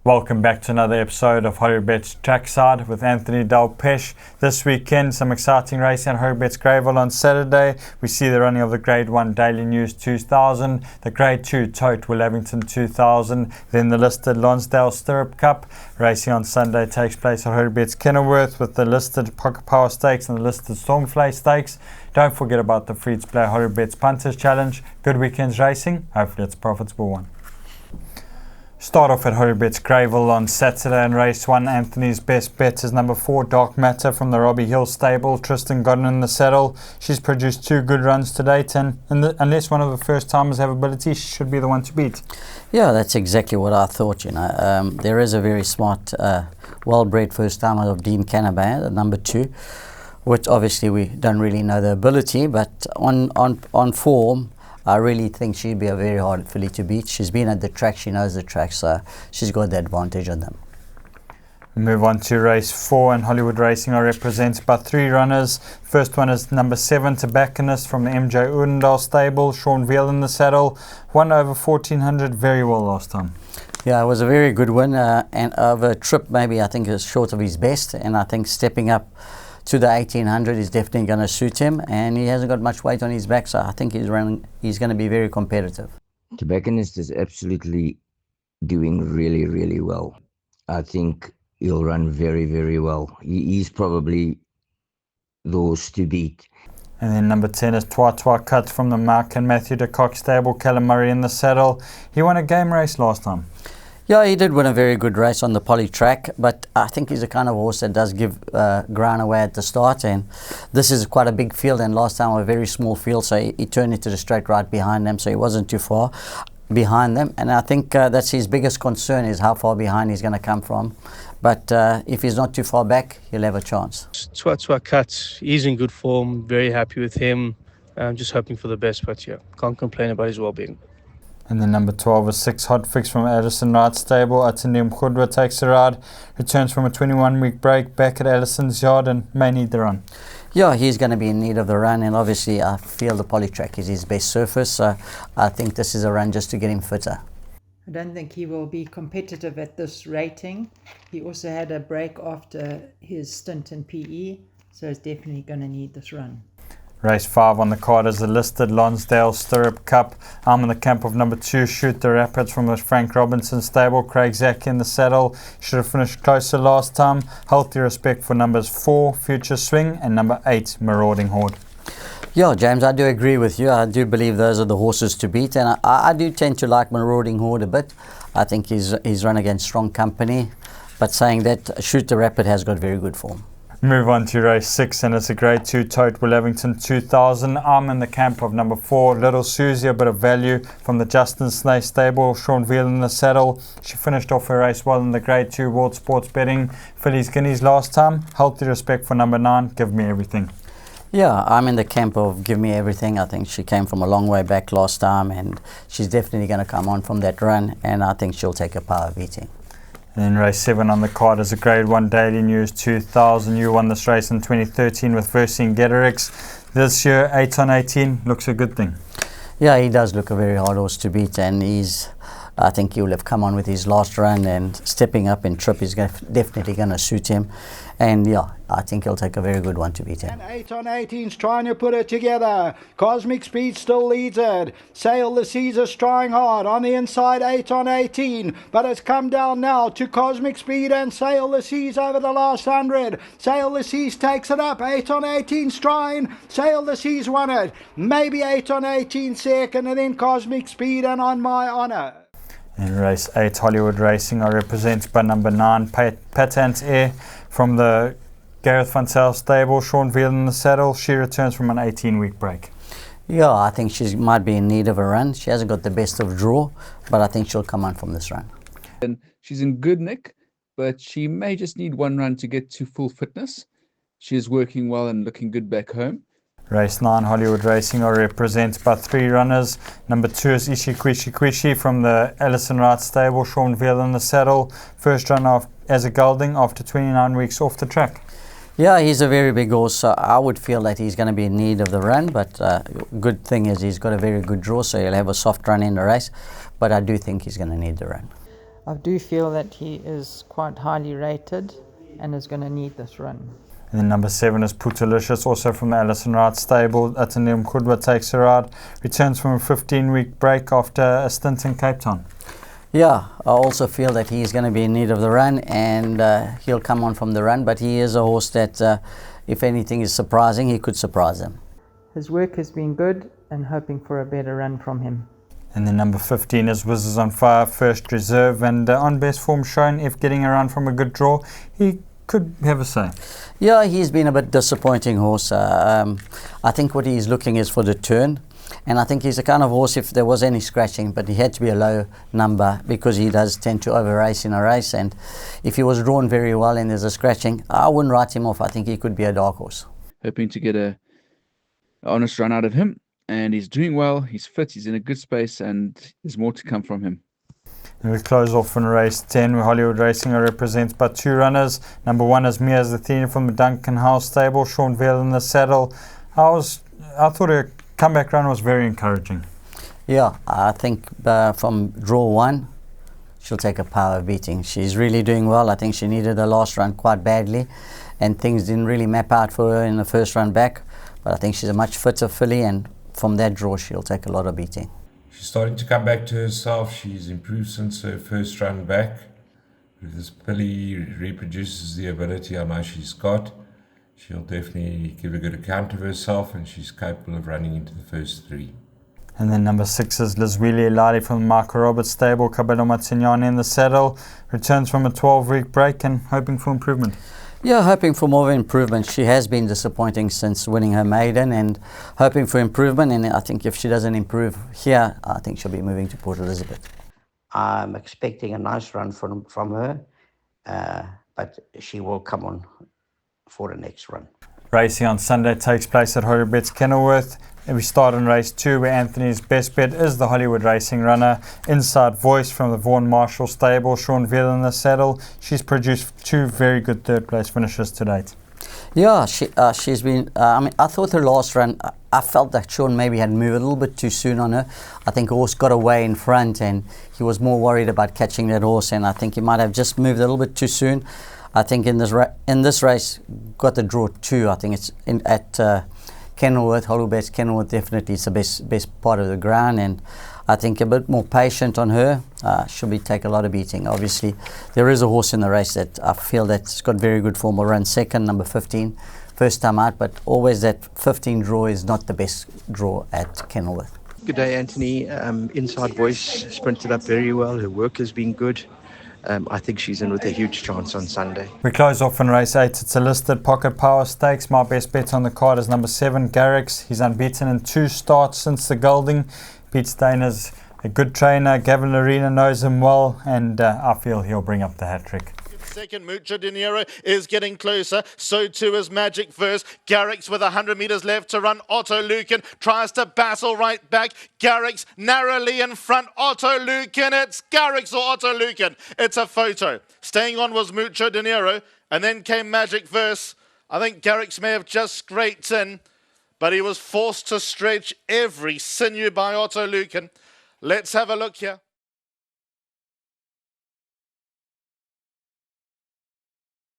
Welcome back to another episode of Hollywoodbets Trackside with Anthony Delpech. This weekend, some exciting racing at Hollywoodbets Greyville on Saturday. We see the running of the Grade 1 Daily News 2000, the Grade 2 Tote Willabington 2000, then the listed Lonsdale Stirrup Cup. Racing on Sunday takes place at Hollywoodbets Kenilworth with the listed Pocket Power Stakes and the listed Stormflay Stakes. Don't forget about the free-to-play Hollywoodbets Punters Challenge. Good weekend's racing. Hopefully it's a profitable one. Start off at Hollywoodbets Greyville on Saturday in race 1. Anthony's best bet is number 4, Dark Matter from the Robbie Hill stable. Tristan got in the saddle. She's produced 2 good runs to date, and unless one of the first timers have ability, she should be the one to beat. Yeah, that's exactly what I thought. There is a very smart, well-bred first timer of Dean Canabay, the number 2, which obviously we don't really know the ability, but on form, I really think she'd be a very hard filly to beat. She's been at the track, she knows the track, so she's got the advantage on them. We move on to race 4, and Hollywood Racing are represented by 3 runners. First one is number 7, Tobacconist from the MJ Oudendal stable. Sean Veal in the saddle. Won over 1400 very well last time. Yeah, it was a very good win, and over a trip maybe I think is short of his best, and I think stepping up to the 1800 is definitely going to suit him, and he hasn't got much weight on his back, so I think he's going to be very competitive. Tobacconist is absolutely doing really, really well. I think he'll run very, very well. He's probably those to beat. And then number 10 is Twa Cut from the Mark and Matthew de Kock stable. Callum Murray in the saddle. He won a game race last time. Yeah, he did win a very good race on the poly track, but I think he's the kind of horse that does give ground away at the start, and this is quite a big field, and last time a very small field, so he turned into the straight right behind them, so he wasn't too far behind them, and I think that's his biggest concern, is how far behind he's going to come from. But if he's not too far back, he'll have a chance. Twa Cut, he's in good form, very happy with him. I'm just hoping for the best, but yeah, can't complain about his well-being. And then number 12 is 6 Hot Fix from Addison Wright stable. Atendim Khudwa takes a ride, returns from a 21-week break back at Allison's yard and may need the run. Yeah, he's going to be in need of the run, and obviously I feel the poly track is his best surface, so I think this is a run just to get him fitter. I don't think he will be competitive at this rating. He also had a break after his stint in PE, so he's definitely going to need this run. Race 5 on the card is the listed Lonsdale Stirrup Cup. I'm in the camp of number 2, Shoot the Rapids from the Frank Robinson stable. Craig Zack in the saddle. Should have finished closer last time. Healthy respect for numbers 4, Future Swing, and number 8, Marauding Horde. Yeah, James, I do agree with you. I do believe those are the horses to beat, and I do tend to like Marauding Horde a bit. I think he's run against strong company, but saying that, Shoot the Rapid has got very good form. Move on to race 6, and it's a Grade 2 Tote Willabington 2000. I'm in the camp of number 4, Little Susie, a bit of value from the Justin Snay stable. Sean Veal in the saddle. She finished off her race well in the Grade 2 World Sports Betting Fillies Guineas last time. Healthy respect for number 9, Give Me Everything. Yeah, I'm in the camp of Give Me Everything. I think she came from a long way back last time, and she's definitely going to come on from that run, and I think she'll take a power beating. And then race 7 on the card is a Grade 1 Daily News 2000. You won this race in 2013 with Versing Getterix. This year, 8 on 18, looks a good thing. Yeah, he does look a very hard horse to beat, and I think he will have come on with his last run, and stepping up in trip is definitely going to suit him. And yeah, I think he'll take a very good one to beat him. And 8 on 18's trying to put it together. Cosmic Speed still leads it. Sail the Seas is trying hard. On the inside, 8 on 18. But it's come down now to Cosmic Speed and Sail the Seas over the last 100. Sail the Seas takes it up. 8 on 18's trying. Sail the Seas won it. Maybe 8 on 18 second, and then Cosmic Speed and On My Honour. In race 8, Hollywood Racing are represented by number 9, Patent Air from the Gareth Van Zyl stable. Sean Veal in the saddle. She returns from an 18-week break. Yeah, I think she might be in need of a run. She hasn't got the best of draw, but I think she'll come on from this run. And she's in good nick, but she may just need one run to get to full fitness. She is working well and looking good back home. Race 9, Hollywood Racing are represented by 3 runners. Number 2 is Ishikwishi from the Allison Wright stable. Sean Veal in the saddle. First run as a gelding after 29 weeks off the track. Yeah, he's a very big horse, so I would feel that he's going to be in need of the run, but good thing is he's got a very good draw, so he'll have a soft run in the race, but I do think he's going to need the run. I do feel that he is quite highly rated and is going to need this run. And then number 7 is Putalicious, also from the Alison Wright stable. Atanim Kudwa takes her out, returns from a 15-week break after a stint in Cape Town. Yeah, I also feel that he's going to be in need of the run, and he'll come on from the run, but he is a horse that, if anything is surprising, he could surprise them. His work has been good and hoping for a better run from him. And then number 15 is Whizzes on Fire, first reserve, and on best form shown, if getting around from a good draw, he could have a say. Yeah, he's been a bit disappointing horse. I think what he's looking is for the turn, and I think he's the kind of horse, if there was any scratching, but he had to be a low number because he does tend to over race in a race, and if he was drawn very well and there's a scratching, I wouldn't write him off. I think he could be a dark horse. Hoping to get a honest run out of him, and he's doing well, he's fit, he's in a good space, and there's more to come from him. And we close off in race 10 where Hollywood Racing represents but 2 runners. Number 1 is Mia's the Theme from the Duncan House stable, Sean Veal in the saddle. I thought her comeback run was very encouraging. Yeah, I think from draw 1, she'll take a power beating. She's really doing well. I think she needed her last run quite badly, and things didn't really map out for her in the first run back. But I think she's a much fitter filly, and from that draw, she'll take a lot of beating. She's starting to come back to herself. She's improved since her first run back. If this filly reproduces the ability I know she's got, she'll definitely give a good account of herself, and she's capable of running into the first 3. And then number 6 is Lizwili Elali from the Michael Roberts stable, Kabelo Matinyane in the saddle, returns from a 12-week break and hoping for improvement. Yeah, hoping for more improvement. She has been disappointing since winning her maiden, and hoping for improvement. And I think if she doesn't improve here, I think she'll be moving to Port Elizabeth. I'm expecting a nice run from her, but she will come on for the next run. Racing on Sunday takes place at Hollywoodbets Kenilworth. And we start in race 2 where Anthony's best bet is the Hollywood Racing runner, Inside Voice from the Vaughan Marshall stable, Sean Veal in the saddle. She's produced 2 very good third place finishes to date. Yeah, she's been, I thought her last run, I felt that Sean maybe had moved a little bit too soon on her. I think the horse got away in front and he was more worried about catching that horse, and I think he might have just moved a little bit too soon. I think in this race, got the draw 2. I think it's at Kenilworth, Hollywoodbets Kenilworth, definitely it's the best part of the ground, and I think a bit more patient on her. She'll take a lot of beating. Obviously, there is a horse in the race that I feel that's got very good form. Will run second, number 15, first time out, but always that 15 draw is not the best draw at Kenilworth. Good day, Anthony. Inside Voice sprinted up very well. Her work has been good. I think she's in with a huge chance on Sunday. We close off in race 8. It's a listed Pocket Power Stakes. My best bet on the card is number 7, Garrix. He's unbeaten in 2 starts since the gelding. Pete Steiner's a good trainer. Gavin Lorena knows him well, and I feel he'll bring up the hat-trick. Second, Mucho Dinero is getting closer. So too is Magic Verse. Garrix with 100 metres left to run. Otto Lucan tries to battle right back. Garrix narrowly in front. Otto Lucan. It's Garrix or Otto Lucan. It's a photo. Staying on was Mucho Dinero, and then came Magic Verse. I think Garrix may have just scraped in, but he was forced to stretch every sinew by Otto Lucan. Let's have a look here.